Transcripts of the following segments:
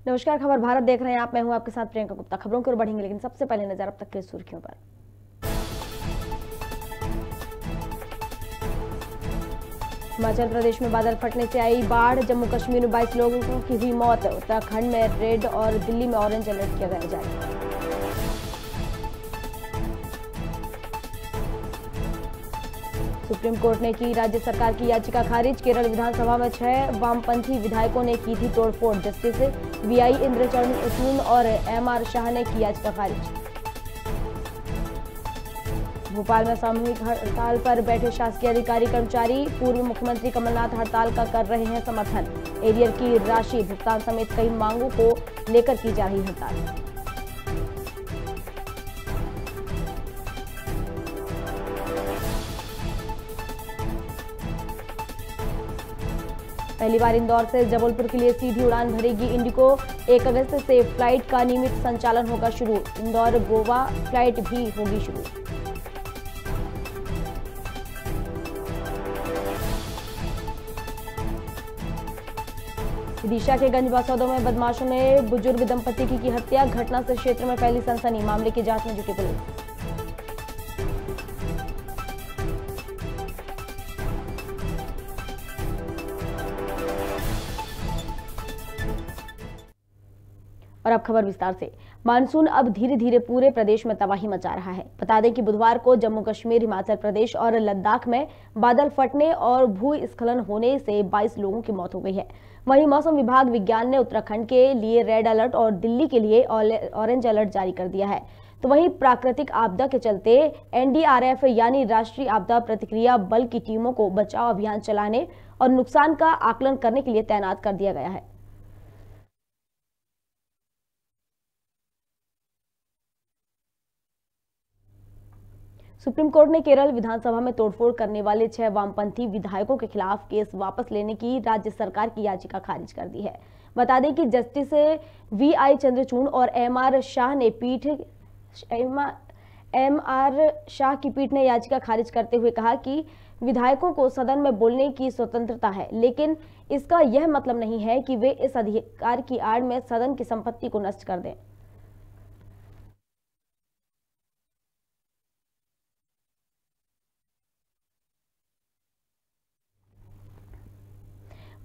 नमस्कार, खबर भारत देख रहे हैं आप। मैं हूं आपके साथ प्रियंका गुप्ता। खबरों की ओर बढ़ेंगे, लेकिन सबसे पहले नजर अब तक की सुर्खियों पर। हिमाचल प्रदेश में बादल फटने से आई बाढ़। जम्मू कश्मीर में 22 लोगों की हुई मौत। उत्तराखंड में रेड और दिल्ली में ऑरेंज अलर्ट किया गया जारी। सुप्रीम कोर्ट ने की राज्य सरकार की याचिका खारिज। केरल विधानसभा में 6 वामपंथी विधायकों ने की थी तोड़फोड़। जस्टिस वीआई इंद्रचूड़ और एमआर शाह ने की याचिका खारिज। भोपाल में सामूहिक हड़ताल पर बैठे शासकीय अधिकारी कर्मचारी। पूर्व मुख्यमंत्री कमलनाथ हड़ताल का कर रहे हैं समर्थन। एरियर की राशि भुगतान समेत कई मांगों को लेकर की जा रही हड़ताल। पहली बार इंदौर से जबलपुर के लिए सीधी उड़ान भरेगी इंडिगो। 1 अगस्त से फ्लाइट का नियमित संचालन होगा शुरू। इंदौर गोवा फ्लाइट भी होगी शुरू। विदिशा के गंजबासौदा में बदमाशों ने बुजुर्ग दंपति की हत्या। घटना से क्षेत्र में फैली सनसनी। मामले की जांच में जुटी पुलिस। और अब खबर विस्तार से। मानसून अब धीरे धीरे पूरे प्रदेश में तबाही मचा रहा है। बता दें कि बुधवार को जम्मू कश्मीर, हिमाचल प्रदेश और लद्दाख में बादल फटने और भूस्खलन होने से 22 लोगों की मौत हो गई है। वहीं मौसम विभाग विज्ञान ने उत्तराखंड के लिए रेड अलर्ट और दिल्ली के लिए ऑरेंज अलर्ट जारी कर दिया है। तो वहीं प्राकृतिक आपदा के चलते एनडीआरएफ यानी राष्ट्रीय आपदा प्रतिक्रिया बल की टीमों को बचाव अभियान चलाने और नुकसान का आकलन करने के लिए तैनात कर दिया गया है। सुप्रीम कोर्ट ने केरल विधानसभा में तोड़फोड़ करने वाले 6 वामपंथी विधायकों के खिलाफ केस वापस लेने की राज्य सरकार की याचिका खारिज कर दी है। बता दें कि जस्टिस वीआई चंद्रचूड़ और एमआर शाह की पीठ ने याचिका खारिज करते हुए कहा कि विधायकों को सदन में बोलने की स्वतंत्रता है, लेकिन इसका यह मतलब नहीं है कि वे इस अधिकार की आड़ में सदन की संपत्ति को नष्ट कर दें।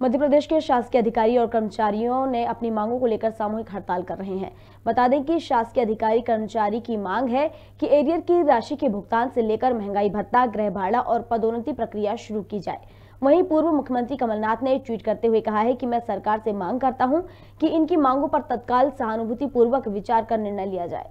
मध्य प्रदेश के शासकीय अधिकारी और कर्मचारियों ने अपनी मांगों को लेकर सामूहिक हड़ताल कर रहे हैं। बता दें कि शासकीय अधिकारी कर्मचारी की मांग है कि एरियर की राशि के भुगतान से लेकर महंगाई भत्ता, गृह भाड़ा और पदोन्नति प्रक्रिया शुरू की जाए। वहीं पूर्व मुख्यमंत्री कमलनाथ ने ट्वीट करते हुए कहा है कि मैं सरकार से मांग करता हूं कि इनकी मांगों पर तत्काल सहानुभूतिपूर्वक विचार कर निर्णय लिया जाए।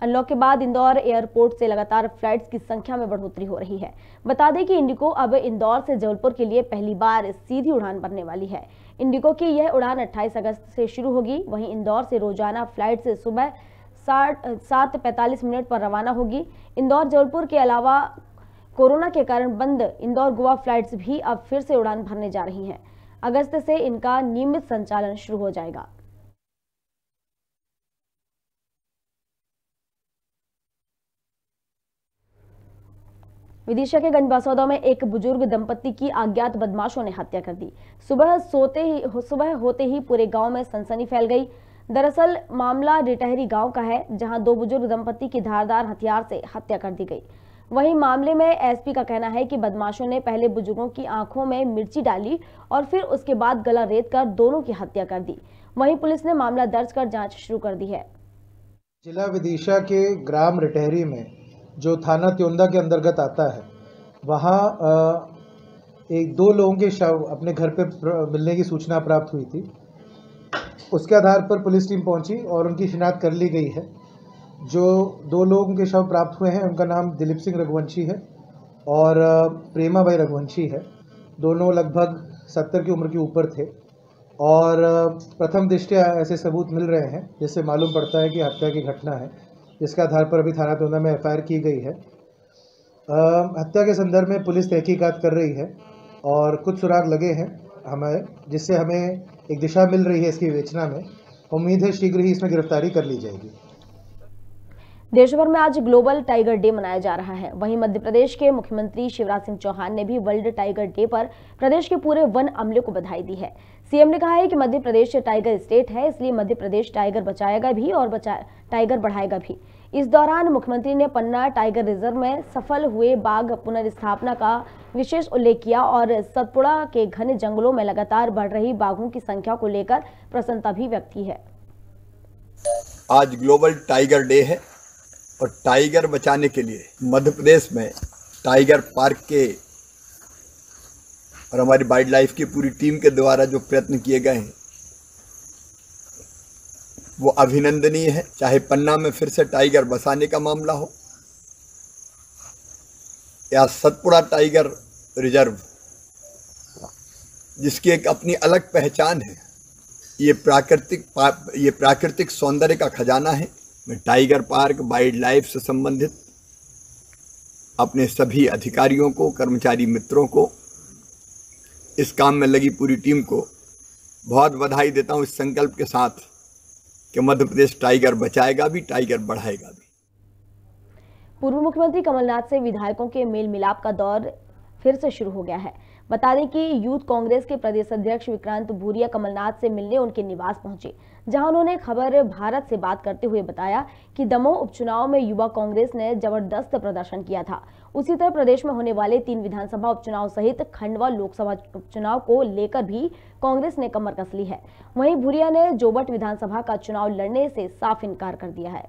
अनलॉक के बाद इंदौर एयरपोर्ट से लगातार फ्लाइट्स की संख्या में बढ़ोतरी हो रही है। बता दें कि इंडिगो अब इंदौर से जबलपुर के लिए पहली बार सीधी उड़ान भरने वाली है। इंडिगो की यह उड़ान 28 अगस्त से शुरू होगी। वहीं इंदौर से रोजाना फ्लाइट से सुबह 7:45 पर रवाना होगी। इंदौर जबलपुर के अलावा कोरोना के कारण बंद इंदौर गोवा फ्लाइट्स भी अब फिर से उड़ान भरने जा रही हैं। अगस्त से इनका नियमित संचालन शुरू हो जाएगा। विदिशा के गंजबासौदा में एक बुजुर्ग दंपति की अज्ञात बदमाशों ने हत्या कर दी। सुबह होते ही पूरे गांव में सनसनी फैल गई। दरअसल मामला रिटहरी गांव का है, जहां 2 बुजुर्ग दंपति की धारदार हथियार से हत्या कर दी गई। वहीं मामले में एसपी का कहना है कि बदमाशों ने पहले बुजुर्गों की आंखों में मिर्ची डाली और फिर उसके बाद गला रेत कर दोनों की हत्या कर दी। वहीं पुलिस ने मामला दर्ज कर जांच शुरू कर दी है। जिला विदिशा के ग्राम रिटहरी में, जो थाना त्योंदा के अंतर्गत आता है, वहाँ 2 लोगों के शव अपने घर पे मिलने की सूचना प्राप्त हुई थी। उसके आधार पर पुलिस टीम पहुंची और उनकी शिनाख्त कर ली गई है। जो 2 लोगों के शव प्राप्त हुए हैं, उनका नाम दिलीप सिंह रघुवंशी है और प्रेमा भाई रघुवंशी है। दोनों लगभग 70 की उम्र के ऊपर थे और प्रथम दृष्टया ऐसे सबूत मिल रहे हैं जिससे मालूम पड़ता है कि हत्या की घटना है, जिसके आधार पर अभी थाना त्योंदा में एफआईआर की गई है। हत्या के संदर्भ में पुलिस तहकीकात कर रही है और कुछ सुराग लगे हैं हमें, जिससे हमें एक दिशा मिल रही है इसकी विवेचना में। उम्मीद है शीघ्र ही इसमें गिरफ्तारी कर ली जाएगी। देश भर में आज ग्लोबल टाइगर डे मनाया जा रहा है। वहीं मध्य प्रदेश के मुख्यमंत्री शिवराज सिंह चौहान ने भी वर्ल्ड टाइगर डे पर प्रदेश के पूरे वन अमले को बधाई दी है। सीएम ने कहा है कि मध्य प्रदेश टाइगर स्टेट है, इसलिए मध्य प्रदेश टाइगर बचाएगा भी और टाइगर बढ़ाएगा भी। इस दौरान मुख्यमंत्री ने पन्ना टाइगर रिजर्व में सफल हुए बाघ पुनर्स्थापना का विशेष उल्लेख किया और सतपुड़ा के घने जंगलों में लगातार बढ़ रही बाघों की संख्या को लेकर प्रसन्नता भी व्यक्त की है। आज ग्लोबल टाइगर डे है और टाइगर बचाने के लिए मध्य प्रदेश में टाइगर पार्क के और हमारी वाइल्ड लाइफ की पूरी टीम के द्वारा जो प्रयत्न किए गए हैं वो अभिनंदनीय है। चाहे पन्ना में फिर से टाइगर बसाने का मामला हो या सतपुड़ा टाइगर रिजर्व, जिसकी एक अपनी अलग पहचान है। ये प्राकृतिक सौंदर्य का खजाना है। मैं टाइगर पार्क वाइल्ड लाइफ से संबंधित अपने सभी अधिकारियों को, कर्मचारी मित्रों को, इस काम में लगी पूरी टीम को बहुत बधाई देता हूं, इस संकल्प के साथ कि मध्य प्रदेश टाइगर बचाएगा भी, टाइगर बढ़ाएगा भी। पूर्व मुख्यमंत्री कमलनाथ से विधायकों के मेल मिलाप का दौर फिर से शुरू हो गया है। बता दें कि यूथ कांग्रेस के प्रदेश अध्यक्ष विक्रांत भूरिया कमलनाथ से मिलने उनके निवास पहुंचे, जहां उन्होंने खबर भारत से बात करते हुए बताया कि दमोह उपचुनाव में युवा कांग्रेस ने जबरदस्त प्रदर्शन किया था। उसी तरह प्रदेश में होने वाले 3 विधानसभा उपचुनाव सहित खंडवा लोकसभा उपचुनाव को लेकर भी कांग्रेस ने कमर कस ली है। वहीं भूरिया ने जोबट विधानसभा का चुनाव लड़ने से साफ इनकार कर दिया है।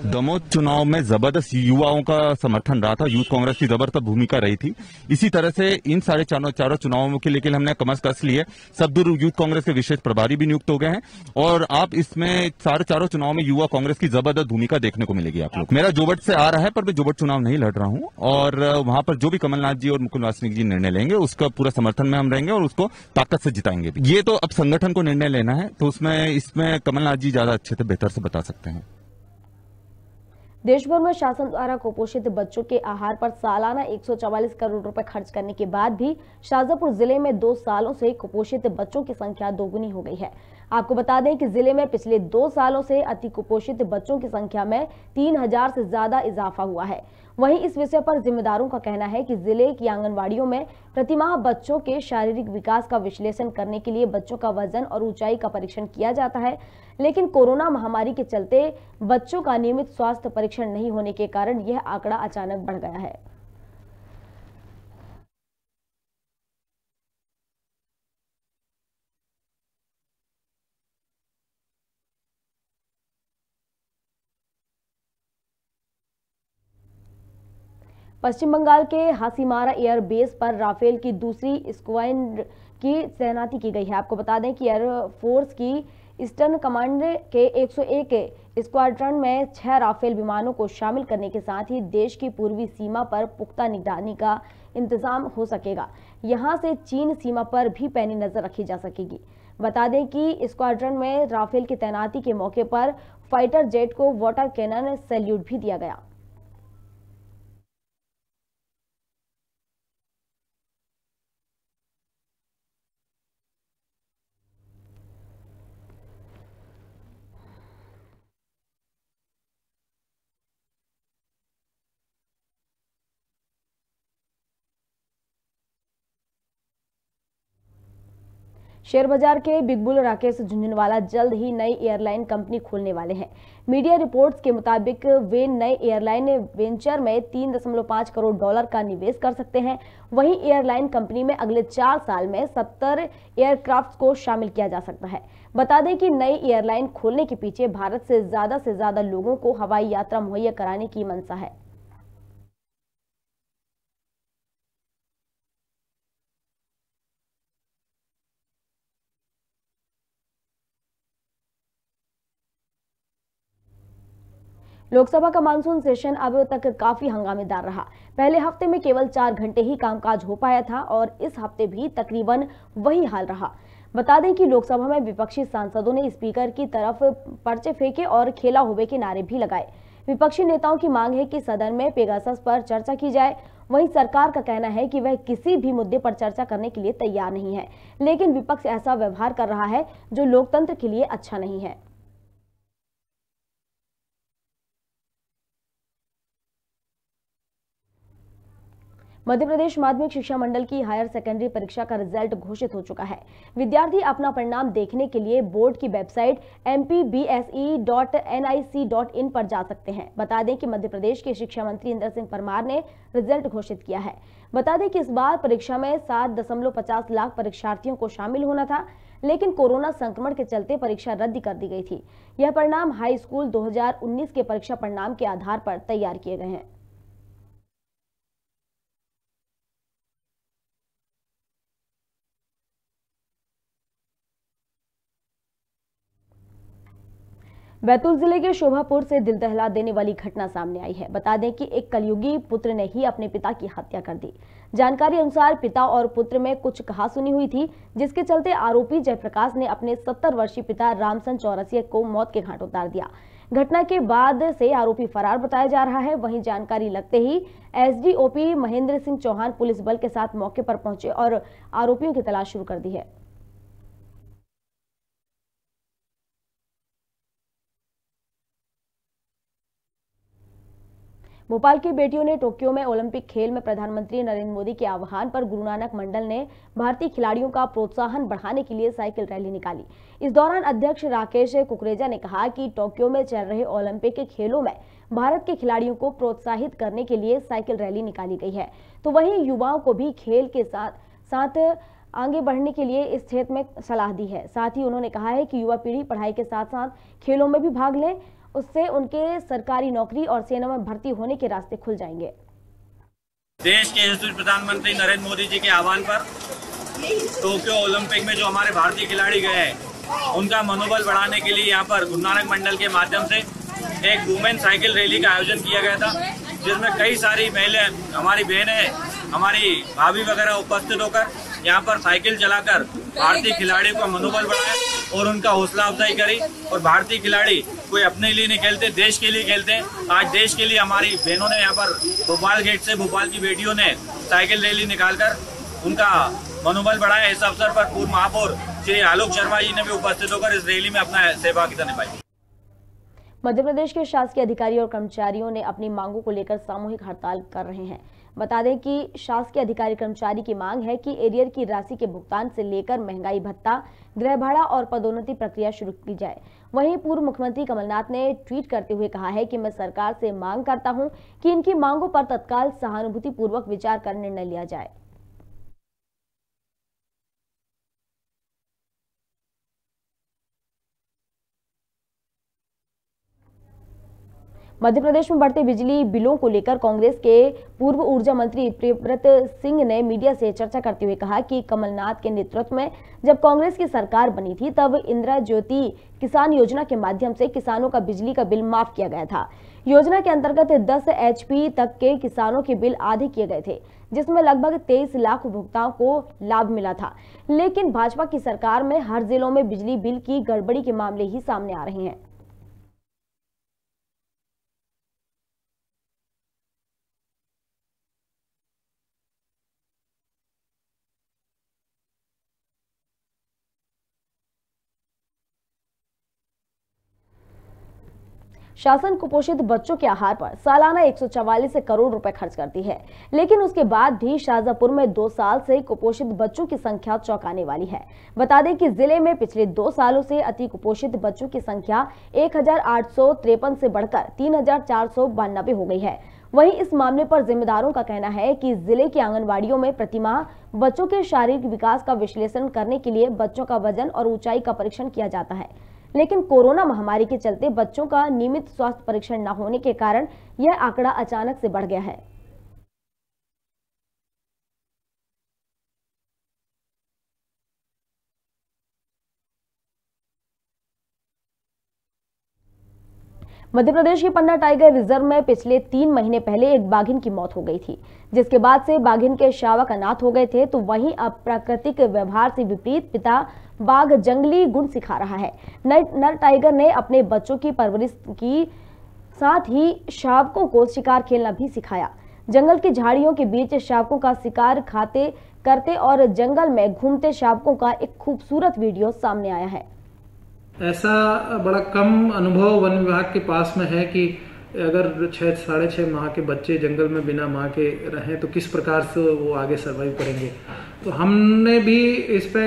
दमोह चुनाव में जबरदस्त युवाओं का समर्थन रहा था, यूथ कांग्रेस की जबरदस्त भूमिका रही थी। इसी तरह से इन सारे चारों चुनावों के लिए हमने कमर कस ली है। सब दूर यूथ कांग्रेस के विशेष प्रभारी भी नियुक्त हो गए हैं और आप इसमें चारों चुनाव में युवा कांग्रेस की जबरदस्त भूमिका देखने को मिलेगी आप लोग। मेरा जोबट से आ रहा है, पर मैं जोबट चुनाव नहीं लड़ रहा हूं और वहां पर जो भी कमलनाथ जी और मुकुल वासनिक जी निर्णय लेंगे उसका पूरा समर्थन में हम रहेंगे और उसको ताकत से जिताएंगे। ये तो अब संगठन को निर्णय लेना है, तो इसमें कमलनाथ जी ज्यादा अच्छे से बेहतर से बता सकते हैं। देश भर में शासन द्वारा कुपोषित बच्चों के आहार पर सालाना 144 करोड़ रुपए खर्च करने के बाद भी शाजापुर जिले में 2 सालों से कुपोषित बच्चों की संख्या दोगुनी हो गई है। आपको बता दें कि जिले में पिछले 2 सालों से अति कुपोषित बच्चों की संख्या में 3000 से ज्यादा इजाफा हुआ है। वहीं इस विषय पर जिम्मेदारों का कहना है कि जिले की आंगनबाड़ियों में प्रतिमाह बच्चों के शारीरिक विकास का विश्लेषण करने के लिए बच्चों का वजन और ऊंचाई का परीक्षण किया जाता है, लेकिन कोरोना महामारी के चलते बच्चों का नियमित स्वास्थ्य परीक्षण नहीं होने के कारण यह आंकड़ा अचानक बढ़ गया है। पश्चिम बंगाल के हासीमारा एयर बेस पर राफेल की दूसरी स्क्वाड्रन की तैनाती की गई है। आपको बता दें कि एयरफोर्स की ईस्टर्न कमांड के 101 स्क्वाड्रन में 6 राफेल विमानों को शामिल करने के साथ ही देश की पूर्वी सीमा पर पुख्ता निगरानी का इंतजाम हो सकेगा। यहां से चीन सीमा पर भी पैनी नजर रखी जा सकेगी। बता दें कि स्क्वाड्रन में राफेल की तैनाती के मौके पर फाइटर जेट को वाटर कैनन सैल्यूट भी दिया गया। शेयर बाजार के बिग बुल राकेश झुंझुनवाला जल्द ही नई एयरलाइन कंपनी खोलने वाले हैं। मीडिया रिपोर्ट्स के मुताबिक वे नए एयरलाइन वेंचर में $3.5 करोड़ का निवेश कर सकते हैं। वहीं एयरलाइन कंपनी में अगले 4 साल में 70 एयरक्राफ्ट को शामिल किया जा सकता है। बता दें कि नई एयरलाइन खोलने के पीछे भारत से ज्यादा लोगों को हवाई यात्रा मुहैया कराने की मंशा है। लोकसभा का मानसून सेशन अब तक काफी हंगामेदार रहा। पहले हफ्ते में केवल 4 घंटे ही कामकाज हो पाया था और इस हफ्ते भी तकरीबन वही हाल रहा। बता दें कि लोकसभा में विपक्षी सांसदों ने स्पीकर की तरफ पर्चे फेंके और खेला होवे के नारे भी लगाए। विपक्षी नेताओं की मांग है कि सदन में पेगासस पर चर्चा की जाए। वहीं सरकार का कहना है कि वह किसी भी मुद्दे पर चर्चा करने के लिए तैयार नहीं है, लेकिन विपक्ष ऐसा व्यवहार कर रहा है जो लोकतंत्र के लिए अच्छा नहीं है। मध्य प्रदेश माध्यमिक शिक्षा मंडल की हायर सेकेंडरी परीक्षा का रिजल्ट घोषित हो चुका है। विद्यार्थी अपना परिणाम देखने के लिए बोर्ड की वेबसाइट mpbse.nic.in पर जा सकते हैं। बता दें कि मध्य प्रदेश के शिक्षा मंत्री इंदर सिंह परमार ने रिजल्ट घोषित किया है। बता दें कि इस बार परीक्षा में 7.50 लाख परीक्षार्थियों को शामिल होना था, लेकिन कोरोना संक्रमण के चलते परीक्षा रद्द कर दी गई थी। यह परिणाम हाई स्कूल 2019 के परीक्षा परिणाम के आधार पर तैयार किए गए हैं। बैतूल जिले के शोभापुर से दिल दहला देने वाली घटना सामने आई है। बता दें कि एक कलयुगी पुत्र ने ही अपने पिता की हत्या कर दी। जानकारी अनुसार पिता और पुत्र में कुछ कहासुनी हुई थी, जिसके चलते आरोपी जयप्रकाश ने अपने 70 वर्षीय पिता रामसन चौरसिया को मौत के घाट उतार दिया। घटना के बाद से आरोपी फरार बताया जा रहा है। वहीं जानकारी लगते ही एसडीओपी महेंद्र सिंह चौहान पुलिस बल के साथ मौके पर पहुंचे और आरोपियों की तलाश शुरू कर दी है। भोपाल की बेटियों ने टोक्यो में ओलंपिक खेल में प्रधानमंत्री नरेंद्र मोदी के आह्वान पर गुरु नानक मंडल ने भारतीय खिलाड़ियों का प्रोत्साहन बढ़ाने के लिए साइकिल रैली निकाली। इस दौरान अध्यक्ष राकेश कुकरेजा ने कहा कि टोक्यो में चल रहे ओलंपिक के खेलों में भारत के खिलाड़ियों को प्रोत्साहित करने के लिए साइकिल रैली निकाली गई है, तो वहीं युवाओं को भी खेल के साथ आगे बढ़ने के लिए इस क्षेत्र में सलाह दी है। साथ ही उन्होंने कहा है कि युवा पीढ़ी पढ़ाई के साथ साथ खेलों में भी भाग लें, उससे उनके सरकारी नौकरी और सेना में भर्ती होने के रास्ते खुल जाएंगे। देश के यशस्वी प्रधानमंत्री नरेंद्र मोदी जी के आह्वान पर टोक्यो ओलंपिक में जो हमारे भारतीय खिलाड़ी गए हैं, उनका मनोबल बढ़ाने के लिए यहाँ पर गुरु नानक मंडल के माध्यम से एक वुमेन साइकिल रैली का आयोजन किया गया था, जिसमें कई सारी महिलाएं, हमारी बहनें, हमारी भाभी वगैरह उपस्थित होकर यहाँ पर साइकिल चलाकर भारतीय खिलाड़ियों का मनोबल बढ़ाया और उनका हौसला अफजाई करी। और भारतीय खिलाड़ी कोई अपने लिए नहीं खेलते, देश के लिए खेलते हैं। आज देश के लिए हमारी बहनों ने यहाँ पर भोपाल गेट से भोपाल की बेटियों ने साइकिल रैली निकालकर उनका मनोबल बढ़ाया। इस अवसर पर पूर्व महापौर श्री आलोक शर्मा जी ने भी उपस्थित होकर इस रैली में अपना सहभागिता निभाई। मध्य प्रदेश के शासकीय अधिकारी और कर्मचारियों ने अपनी मांगों को लेकर सामूहिक हड़ताल कर रहे हैं। बता दें कि शासकीय अधिकारी कर्मचारी की मांग है कि एरियर की राशि के भुगतान से लेकर महंगाई भत्ता, गृह भाड़ा और पदोन्नति प्रक्रिया शुरू की जाए। वहीं पूर्व मुख्यमंत्री कमलनाथ ने ट्वीट करते हुए कहा है कि मैं सरकार से मांग करता हूं कि इनकी मांगों पर तत्काल सहानुभूतिपूर्वक विचार कर निर्णय लिया जाए। मध्य प्रदेश में बढ़ते बिजली बिलों को लेकर कांग्रेस के पूर्व ऊर्जा मंत्री प्रियव्रत सिंह ने मीडिया से चर्चा करते हुए कहा कि कमलनाथ के नेतृत्व में जब कांग्रेस की सरकार बनी थी तब इंदिरा ज्योति किसान योजना के माध्यम से किसानों का बिजली का बिल माफ किया गया था। योजना के अंतर्गत 10 HP तक के किसानों के बिल आधे किए गए थे, जिसमें लगभग 23 लाख उपभोक्ताओं को लाभ मिला था। लेकिन भाजपा की सरकार में हर जिलों में बिजली बिल की गड़बड़ी के मामले ही सामने आ रहे हैं। शासन कुपोषित बच्चों के आहार पर सालाना 144 करोड़ रुपए खर्च करती है, लेकिन उसके बाद भी शाहजहांपुर में 2 साल से कुपोषित बच्चों की संख्या चौंकाने वाली है। बता दें कि जिले में पिछले 2 सालों से अति कुपोषित बच्चों की संख्या 1853 से बढ़कर 3492 हो गई है। वहीं इस मामले पर जिम्मेदारों का कहना है कि जिले की आंगनबाड़ियों में प्रतिमाह बच्चों के शारीरिक विकास का विश्लेषण करने के लिए बच्चों का वजन और ऊंचाई का परीक्षण किया जाता है, लेकिन कोरोना महामारी के चलते बच्चों का नियमित स्वास्थ्य परीक्षण न होने के कारण यह आंकड़ा अचानक से बढ़ गया है। मध्य प्रदेश के पन्ना टाइगर रिजर्व में पिछले 3 महीने पहले एक बाघिन की मौत हो गई थी, जिसके बाद से बाघिन के शावक अनाथ हो गए थे। तो वहीं अब प्राकृतिक व्यवहार से विपरीत पिता बाघ जंगली गुण सिखा रहा है। नर टाइगर ने अपने बच्चों की परवरिश की, साथ ही शावकों को शिकार खेलना भी सिखाया। जंगल की झाड़ियों के बीच शावकों का शिकार करते और जंगल में घूमते शावकों का एक खूबसूरत वीडियो सामने आया है। ऐसा बड़ा कम अनुभव वन विभाग के पास में है कि अगर 6-6.5 माह के बच्चे जंगल में बिना माँ के रहें तो किस प्रकार से वो आगे सर्वाइव करेंगे। तो हमने भी इस पे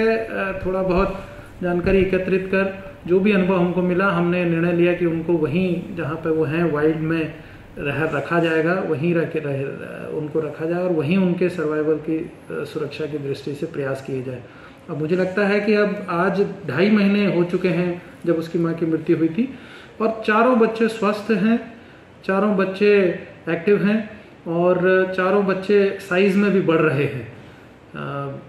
थोड़ा बहुत जानकारी एकत्रित कर जो भी अनुभव हमको मिला, हमने निर्णय लिया कि उनको वहीं जहाँ पे वो हैं वाइल्ड में रखा जाएगा, वहीं उनको रखा जाएगा और वहीं उनके सर्वाइवल की सुरक्षा की दृष्टि से प्रयास किए जाए। अब मुझे लगता है कि अब आज 2.5 महीने हो चुके हैं जब उसकी माँ की मृत्यु हुई थी और चारों बच्चे स्वस्थ हैं, चारों बच्चे एक्टिव हैं और चारों बच्चे साइज में भी बढ़ रहे हैं।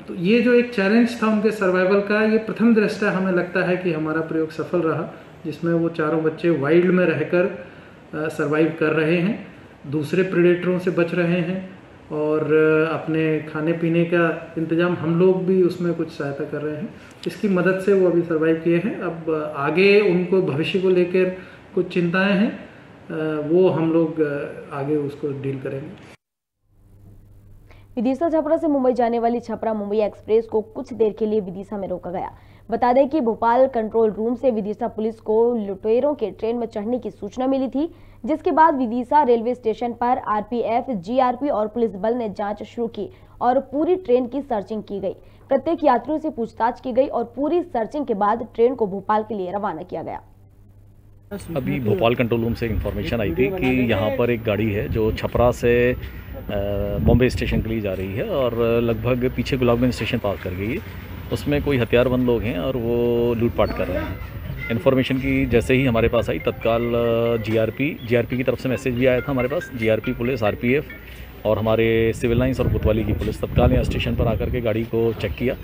तो ये जो एक चैलेंज था उनके सर्वाइवल का, ये प्रथम दृष्टया हमें लगता है कि हमारा प्रयोग सफल रहा, जिसमें वो चारों बच्चे वाइल्ड में रहकर सर्वाइव कर रहे हैं, दूसरे प्रेडेटरों से बच रहे हैं और अपने खाने पीने का इंतजाम हम लोग भी उसमें कुछ सहायता कर रहे हैं। इसकी मदद से वो अभी सर्वाइव किए हैं। अब आगे उनको भविष्य को लेकर कुछ चिंताएं हैं, वो हम लोग आगे उसको डील करेंगे। विदिशा छपरा से मुंबई जाने वाली छपरा मुंबई एक्सप्रेस को कुछ देर के लिए विदिशा में रोका गया। बता दें कि भोपाल कंट्रोल रूम से विदिशा पुलिस को लुटेरों के ट्रेन में चढ़ने की सूचना मिली थी, जिसके बाद विदिशा रेलवे स्टेशन पर आरपीएफ, जीआरपी और पुलिस बल ने जांच शुरू की और पूरी ट्रेन की सर्चिंग की गई। प्रत्येक यात्रियों से पूछताछ की गई और पूरी सर्चिंग के बाद ट्रेन को भोपाल के लिए रवाना किया गया। अभी भोपाल कंट्रोल रूम से इंफॉर्मेशन आई थी कि यहाँ पर एक गाड़ी है जो छपरा से बॉम्बे स्टेशन के लिए जा रही है और लगभग पीछे गुलाबगंज स्टेशन पार कर गई है। उसमें कोई हथियारबंद लोग हैं और वो लूटपाट कर रहे हैं। इन्फॉर्मेशन की जैसे ही हमारे पास आई, तत्काल जीआरपी की तरफ से मैसेज भी आया था हमारे पास। जीआरपी पुलिस, आरपीएफ और हमारे सिविल लाइंस और कोतवाली की पुलिस तत्काल यहाँ स्टेशन पर आकर के गाड़ी को चेक किया।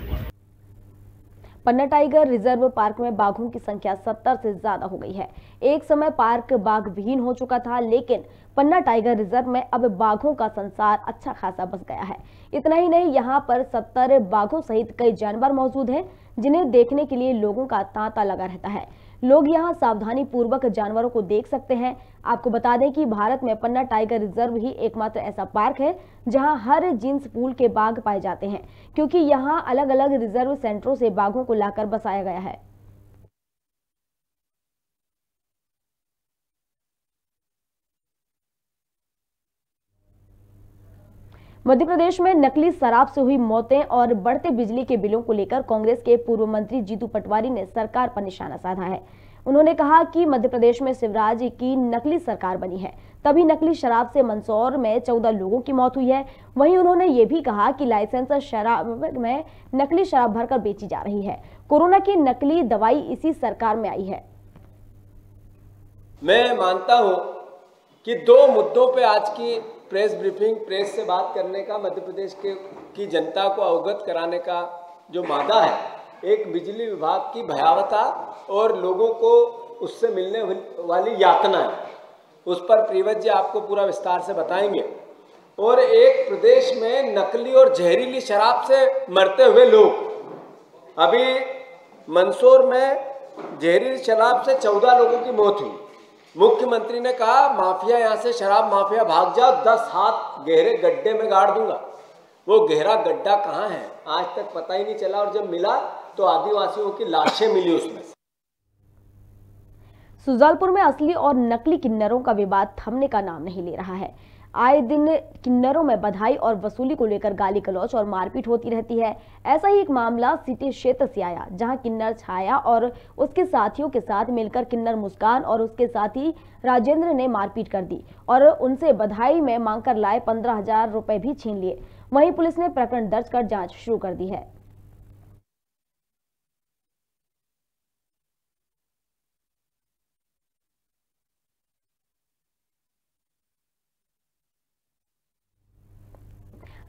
पन्ना टाइगर रिजर्व पार्क में बाघों की संख्या 70 से ज्यादा हो गई है। एक समय पार्क बाघ विहीन हो चुका था, लेकिन पन्ना टाइगर रिजर्व में अब बाघों का संसार अच्छा खासा बस गया है। इतना ही नहीं, यहाँ पर 70 बाघों सहित कई जानवर मौजूद हैं, जिन्हें देखने के लिए लोगों का तांता लगा रहता है। लोग यहाँ सावधानी पूर्वक जानवरों को देख सकते हैं। आपको बता दें कि भारत में पन्ना टाइगर रिजर्व ही एकमात्र ऐसा पार्क है जहां हर जींस पूल के बाघ पाए जाते हैं, क्योंकि यहां अलग अलग रिजर्व सेंटरों से बाघों को लाकर बसाया गया है। मध्य प्रदेश में नकली शराब से हुई मौतें और बढ़ते बिजली के बिलों को लेकर कांग्रेस के पूर्व मंत्री जीतू पटवारी ने सरकार पर निशाना साधा है। उन्होंने कहा कि मध्य प्रदेश में शिवराज की नकली सरकार बनी है, तभी नकली शराब से मंदसौर में 14 लोगों की मौत हुई है। वहीं उन्होंने ये भी कहा कि लाइसेंस शराब में नकली शराब भरकर बेची जा रही है। कोरोना की नकली दवाई इसी सरकार में आई है। मैं मानता हूं कि 2 मुद्दों पे आज की प्रेस ब्रीफिंग, प्रेस से बात करने का, मध्य प्रदेश की जनता को अवगत कराने का जो मादा है, एक बिजली विभाग की भयावहता और लोगों को उससे मिलने वाली यातना है, उस पर प्रीवत जी आपको पूरा विस्तार से बताएंगे। और एक प्रदेश में नकली और जहरीली शराब से मरते हुए लोग। अभी मंदसौर में जहरीली शराब से 14 लोगों की मौत हुई। मुख्यमंत्री ने कहा माफिया यहाँ से, शराब माफिया भाग जाओ, 10 हाथ गहरे गड्ढे में गाड़ दूंगा। वो गहरा गड्ढा कहाँ है आज तक पता ही नहीं चला, और जब मिला तो आदिवासियों की लाशें मिली उसमें। सुजालपुर में असली और नकली किन्नरों का विवाद थमने का नाम नहीं ले रहा है। आए दिन किन्नरों में बधाई और वसूली को लेकर गाली गलौज और मारपीट होती रहती है। ऐसा ही एक मामला सिटी क्षेत्र से आया, जहां किन्नर छाया और उसके साथियों के साथ मिलकर किन्नर मुस्कान और उसके साथी राजेंद्र ने मारपीट कर दी और उनसे बधाई में मांगकर लाए 15,000 रुपए भी छीन लिए। वहीं पुलिस ने प्रकरण दर्ज कर जांच शुरू कर दी है।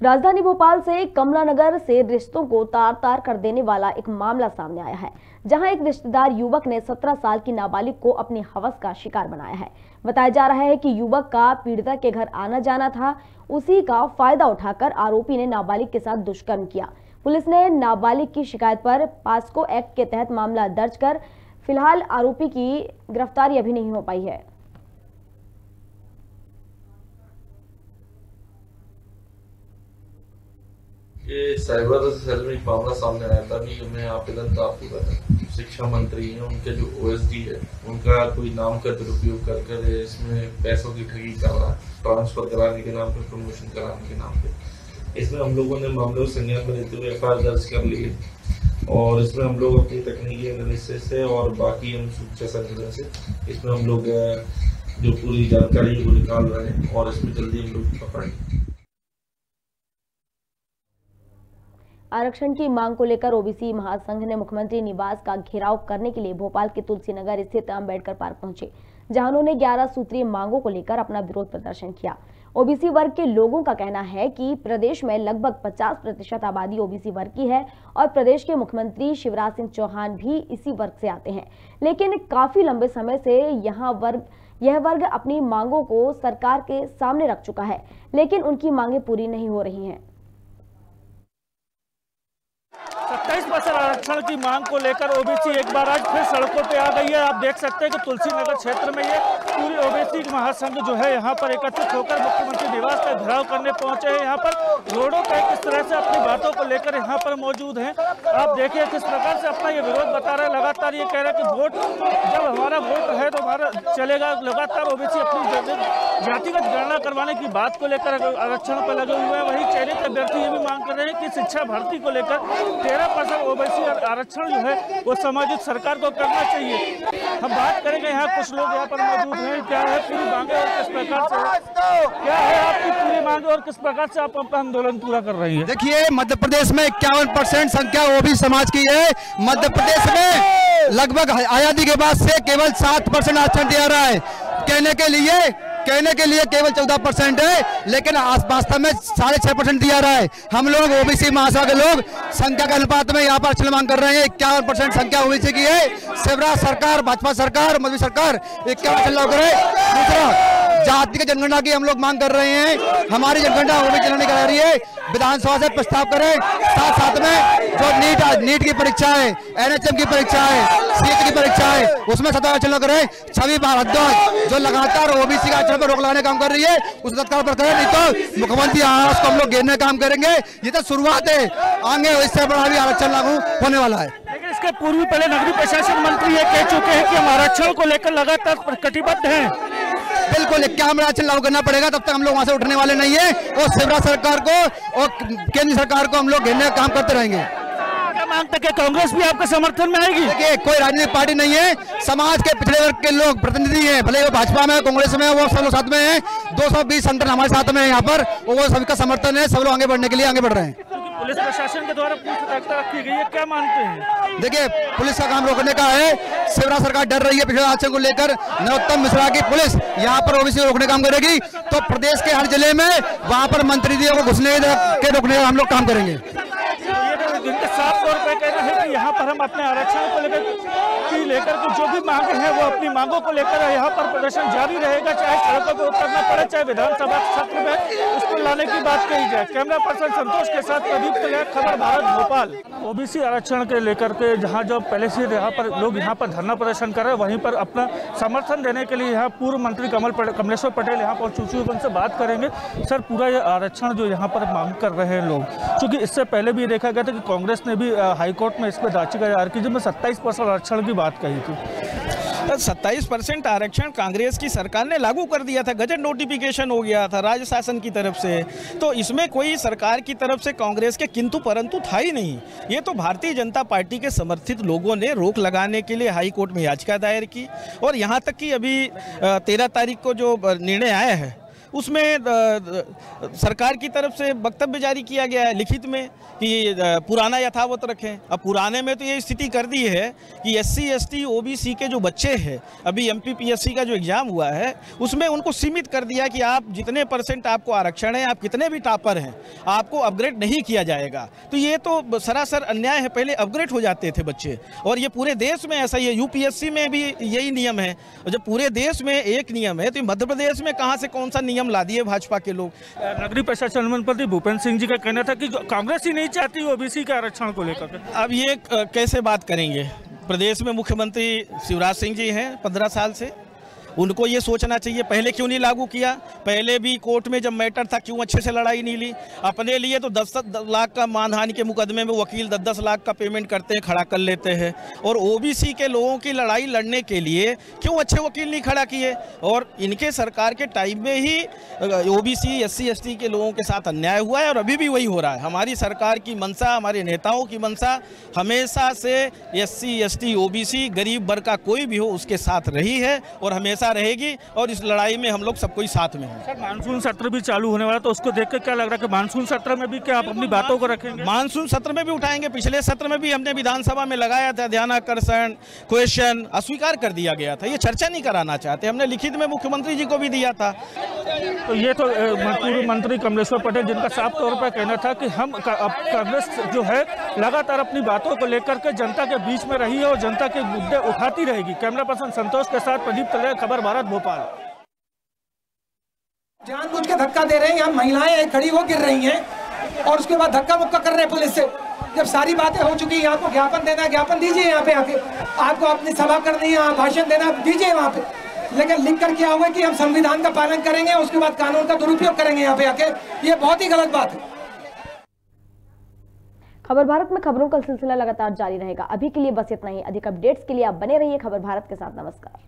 राजधानी भोपाल से कमलानगर से रिश्तों को तार तार कर देने वाला एक मामला सामने आया है, जहां एक रिश्तेदार युवक ने 17 साल की नाबालिग को अपनी हवस का शिकार बनाया है। बताया जा रहा है कि युवक का पीड़िता के घर आना जाना था, उसी का फायदा उठाकर आरोपी ने नाबालिग के साथ दुष्कर्म किया। पुलिस ने नाबालिग की शिकायत पर पास्को एक्ट के तहत मामला दर्ज कर फिलहाल आरोपी की गिरफ्तारी अभी नहीं हो पाई है। ये साइबर सेल में एक मामला सामने आया था, नहीं मैं आवेदन तो आपको बताया शिक्षा मंत्री हैं, उनके जो ओएसडी है उनका कोई नाम का दुरुपयोग कर इसमें पैसों की ठगी कर रहा है, ट्रांसफर कराने के नाम पे, प्रमोशन कराने के नाम पे। इसमें हम लोगों ने मामले को संज्ञान में लेते हुए एफआईआर दर्ज कर ली है और इसमें हम लोग अपनी तकनीकी एनालिसिस से और बाकी हम सूचना संकलन से इसमें हम लोग जो पूरी जानकारी को निकाल रहे हैं और इसमें जल्दी हम लोग पकड़ेंगे। आरक्षण की मांग को लेकर ओबीसी महासंघ ने मुख्यमंत्री निवास का घेराव करने के लिए भोपाल के तुलसी नगर स्थित अंबेडकर पार्क पहुंचे, जहां उन्होंने 11 सूत्रीय मांगों को लेकर अपना विरोध प्रदर्शन किया। ओबीसी वर्ग के लोगों का कहना है कि प्रदेश में लगभग 50% आबादी ओबीसी वर्ग की है और प्रदेश के मुख्यमंत्री शिवराज सिंह चौहान भी इसी वर्ग से आते हैं, लेकिन काफी लंबे समय से यह वर्ग अपनी मांगों को सरकार के सामने रख चुका है, लेकिन उनकी मांगें पूरी नहीं हो रही हैं। 27% आरक्षण की मांग को लेकर ओबीसी एक बार आज फिर सड़कों पे आ गई है। आप देख सकते हैं कि तुलसी नगर क्षेत्र में ये पूरी ओबीसी महासंघ जो है यहाँ पर एकत्रित होकर मुख्यमंत्री निवास का घेराव करने पहुंचे हैं। यहाँ पर रोडों पर किस तरह से अपनी बातों को लेकर यहाँ पर मौजूद हैं। आप देखिए किस प्रकार से अपना ये विरोध बता रहे हैं। लगातार ये कह रहे हैं कि वोट जब हमारा वोट है तो हमारा चलेगा। लगातार ओबीसी अपनी जातिगत गणना करवाने की बात को लेकर आरक्षण पर लगे हुए हैं। वहीं चयनित अभ्यर्थी ये भी मांग कर रहे हैं कि शिक्षा भर्ती को लेकर 13% ओबीसी आरक्षण जो है वो समाजित सरकार को करना चाहिए। हम बात करेंगे, यहाँ कुछ लोग यहाँ पर मौजूद हैं। क्या है पूरी मांगे और किस प्रकार से, क्या है आपकी पूरी मांगे और किस प्रकार से आप अपना आंदोलन पूरा कर रही है? देखिए, मध्य प्रदेश में 51% संख्या ओबीसी समाज की है। मध्य प्रदेश में लगभग आजादी के बाद से केवल 7% आरक्षण दिया रहा है। कहने के लिए केवल 14% है, लेकिन वास्तव में 6.5% दिया रहा है। हम लोग ओबीसी महासभा के लोग संख्या के अनुपात में यहाँ पर आरक्षण मांग कर रहे हैं। 51% संख्या ओबीसी की है। शिवराज सरकार, भाजपा सरकार, मोदी सरकार 51% लोग करे। दूसरा, जाति की जनगणना की हम लोग मांग कर रहे हैं। हमारी जनगणना ओबीसी जनगणना करा रही है, विधानसभा से प्रस्ताव करें। साथ में जो नीट की परीक्षा है, एनएचएम की परीक्षा है, सीट की परीक्षा है, उसमें 17% करें। छवि भारद्वाज जो लगातार ओबीसी का आरक्षण पर रोक लगाने का काम कर रही है, उस तत्काल पर करें, नहीं तो मुख्यमंत्री आवास को हम लोग घेरने का काम करेंगे। ये तो शुरुआत है, आगे इससे बड़ा भी आरक्षण लागू होने वाला है। लेकिन इसके पूर्व पहले नगरीय प्रशासन मंत्री ये कह चुके हैं कि हम आरक्षण को लेकर लगातार कटिबद्ध हैं। बिल्कुल, क्या हमें आरक्षण लागू करना पड़ेगा, तब तक हम लोग वहां से उठने वाले नहीं है। और शिवराज सरकार को और केंद्र सरकार को हम लोग घेरने का काम करते रहेंगे। क्या मांगते कि कांग्रेस भी आपके समर्थन में आएगी? देखिए, कोई राजनीतिक पार्टी नहीं है, समाज के पिछड़े वर्ग के लोग प्रतिनिधि हैं, भले वो भाजपा में, कांग्रेस में, वो सब लोग साथ में हैं। 220 संगठन हमारे साथ में है यहाँ पर, वो सभी का समर्थन है। सब लोग आगे बढ़ने के लिए आगे बढ़ रहे हैं। पुलिस प्रशासन के द्वारा पूरी सतर्कता रखी गई है, क्या मानते हैं? देखिए, पुलिस का काम रोकने का है। शिवराज सरकार डर रही है पिछड़े आरक्षण को लेकर। नरोत्तम मिश्रा की पुलिस यहाँ पर ओबीसी को रोकने का काम करेगी, तो प्रदेश के हर जिले में वहाँ पर मंत्रियों को घुसने के रोकने का हम लोग काम करेंगे। जिनके साफ तौर पर कहना है कि यहाँ पर हम अपने आरक्षण को लेकर के जो भी मांगे हैं वो अपनी मांगों को लेकर यहाँ पर प्रदर्शन जारी रहेगा, चाहे सड़कों पर उतरना पड़े, चाहे विधानसभा सत्र में उसको लाने की बात कही जाए। कैमरा पर्सन संतोष के साथ प्रदीप तिलक, खबर भारत, भोपाल। ओबीसी आरक्षण के लेकर के जहाँ जो पहले से यहाँ पर लोग यहाँ पर धरना प्रदर्शन कर रहे हैं, वहीं पर अपना समर्थन देने के लिए यहाँ पूर्व मंत्री कमलेश्वर पटेल यहाँ पर चूचू उनसे बात करेंगे। सर, पूरा ये आरक्षण जो यहाँ पर मांग कर रहे हैं लोग, क्योंकि इससे पहले भी देखा गया था कि कांग्रेस ने भी हाईकोर्ट में इस पर याचिका दायर की जिसमें 27% आरक्षण की बात कही थी। 27% आरक्षण कांग्रेस की सरकार ने लागू कर दिया था, गजट नोटिफिकेशन हो गया था राज्य शासन की तरफ से। तो इसमें कोई सरकार की तरफ से कांग्रेस के किंतु परंतु था ही नहीं। ये तो भारतीय जनता पार्टी के समर्थित लोगों ने रोक लगाने के लिए हाई कोर्ट में याचिका दायर की, और यहाँ तक कि अभी 13 तारीख को जो निर्णय आया है उसमें सरकार की तरफ से वक्तव्य जारी किया गया है लिखित में कि पुराना यथावत रखें। अब पुराने में तो ये स्थिति कर दी है कि SC ST OBC के जो बच्चे हैं, अभी MPPSC का जो एग्ज़ाम हुआ है उसमें उनको सीमित कर दिया कि आप जितने % आपको आरक्षण है, आप कितने भी टॉपर हैं, आपको अपग्रेड नहीं किया जाएगा। तो ये तो सरासर अन्याय है। पहले अपग्रेड हो जाते थे बच्चे, और ये पूरे देश में ऐसा ही है। UPSC में भी यही नियम है। और जब पूरे देश में एक नियम है तो मध्य प्रदेश में कहाँ से कौन सा नियम ला दिए भाजपा के लोग। नगरीय प्रशासन मंत्री भूपेंद्र सिंह जी का कहना था कि कांग्रेस ही नहीं चाहती ओबीसी के आरक्षण को लेकर। अब ये कैसे बात करेंगे? प्रदेश में मुख्यमंत्री शिवराज सिंह जी हैं 15 साल से, उनको ये सोचना चाहिए पहले क्यों नहीं लागू किया, पहले भी कोर्ट में जब मैटर था क्यों अच्छे से लड़ाई नहीं ली। अपने लिए तो 10 लाख का मानहानि के मुकदमे में वकील 10-10 लाख का पेमेंट करते हैं, खड़ा कर लेते हैं। और ओबीसी के लोगों की लड़ाई लड़ने के लिए क्यों अच्छे वकील नहीं खड़ा किए। और इनके सरकार के टाइम में ही ओबीसी SC ST के लोगों के साथ अन्याय हुआ है और अभी भी वही हो रहा है। हमारी सरकार की मंशा, हमारे नेताओं की मंशा हमेशा से SC ST OBC गरीब वर्ग का कोई भी हो उसके साथ रही है और हमेशा रहेगी। और इस लड़ाई में हम लोग सब कोई साथ में हैं। सर, मानसून सत्र भी चालू होने वाला, तो उसको देखकर क्या लग रहा है कि मानसून सत्र में भी क्या आप अपनी बातों को रखेंगे? मानसून सत्र में भी उठाएंगे। पिछले सत्र में भी हमने विधानसभा में लगाया था ध्यानाकर्षण क्वेश्चन, अस्वीकार कर दिया गया था। ये चर्चा नहीं कराना चाहते, हमने लिखित में मुख्यमंत्री जी को भी दिया था। तो ये तो पूर्व मंत्री कमलेश्वर पटेल, जिनका साफ तौर पर कहना था कि हम कांग्रेस जो है लगातार अपनी बातों को लेकर के जनता के बीच में रही है और जनता के मुद्दे उठाती रहेगी। कैमरा पर्सन संतोष के साथ प्रदीप तले, खबर भारत, भोपाल। जानबूझ के धक्का दे रहे हैं, यहाँ महिलाएं खड़ी हो गिर रही हैं और उसके बाद धक्का मुक्का कर रहे हैं पुलिस से। जब सारी बातें हो चुकी हैं, आपको ज्ञापन देना है, ज्ञापन दीजिए यहाँ पे आके। आपको अपनी सभा करनी है, भाषण देना दीजिए वहाँ पे। लेकिन लिख कर क्या हुआ कि हम संविधान का पालन करेंगे, उसके बाद कानून का दुरुपयोग करेंगे यहाँ पे आके, ये बहुत ही गलत बात है। खबर भारत में खबरों का सिलसिला लगातार जारी रहेगा। अभी के लिए बस इतना ही। अधिक अपडेट्स के लिए आप बने रहिए खबर भारत के साथ। नमस्कार।